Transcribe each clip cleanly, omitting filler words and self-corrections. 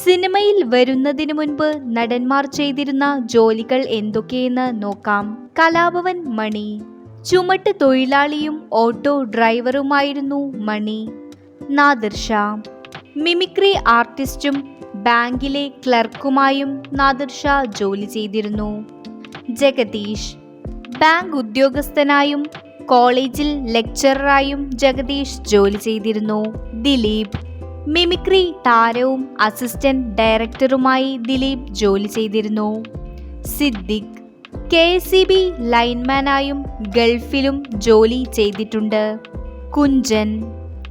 സിനിമയിൽ വരുന്നതിനു മുൻപ് നടന്മാർ ചെയ്തിരുന്ന ജോലികൾ എന്തൊക്കെയെന്ന് നോക്കാം. കലാഭവൻ മണി. ചുമട്ട് തൊഴിലാളിയും ഓട്ടോ ഡ്രൈവറുമായിരുന്നു മണി. നാദിർ ഷാ. മിമിക്രി ആർട്ടിസ്റ്റും ബാങ്കിലെ ക്ലർക്കുമായും നാദിർ ഷാ ജോലി ചെയ്തിരുന്നു. ജഗദീഷ്. ബാങ്ക് ഉദ്യോഗസ്ഥനായും കോളേജിൽ ലെക്ചററായും ജഗദീഷ് ജോലി ചെയ്തിരുന്നു. ദിലീപ്. മിമിക്രി താരവും അസിസ്റ്റന്റ് ഡയറക്ടറുമായി ദിലീപ് ജോലി ചെയ്തിരുന്നു. സിദ്ദിഖ്. KSEB ലൈൻമാനായും ഗൾഫിലും ജോലി ചെയ്തിട്ടുണ്ട്. കുഞ്ചൻ.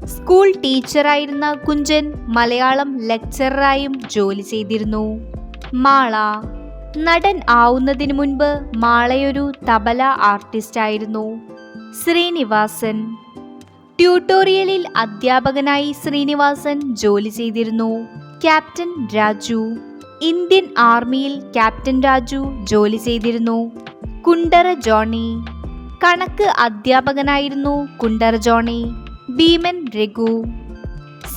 സ്കൂൾ ടീച്ചറായിരുന്ന കുഞ്ചൻ മലയാളം ലെക്ചററായും ജോലി ചെയ്തിരുന്നു. മാള. നടൻ ആവുന്നതിന് മുൻപ് മാളയൊരു തബല ആർട്ടിസ്റ്റായിരുന്നു. ശ്രീനിവാസൻ. ട്യൂട്ടോറിയലിൽ അധ്യാപകനായി ശ്രീനിവാസൻ ജോലി ചെയ്തിരുന്നു. ക്യാപ്റ്റൻ രാജു. ഇന്ത്യൻ ആർമിയിൽ ക്യാപ്റ്റൻ രാജു ജോലി ചെയ്തിരുന്നു. കുണ്ടറ ജോണി. കണക്ക് അധ്യാപകനായിരുന്നു കുണ്ടറ ജോണി. ഭീമൻ രഘു.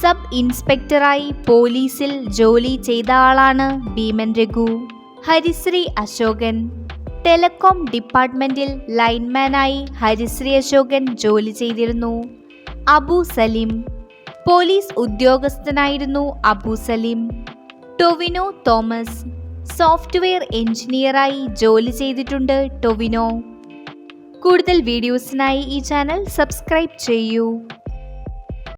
സബ് ഇൻസ്പെക്ടറായി പോലീസിൽ ജോലി ചെയ്ത ആളാണ് ഭീമൻ രഘു. ഹരിശ്രീ അശോകൻ. ടെലികോം ഡിപ്പാർട്ട്മെന്റിൽ ലൈൻമാനായി ഹരിശ്രീ അശോകൻ ജോലി ചെയ്തിരുന്നു. അബു സലീം. പോലീസ് ഉദ്യോഗസ്ഥനായിരുന്നു അബു സലീം. ടൊവിനോ തോമസ്. സോഫ്റ്റ്വെയർ എഞ്ചിനീയറായി ജോലി ചെയ്തിട്ടുണ്ട് ടൊവിനോ. കൂടുതൽ വീഡിയോസിനായി ഈ ചാനൽ സബ്സ്ക്രൈബ് ചെയ്യൂ.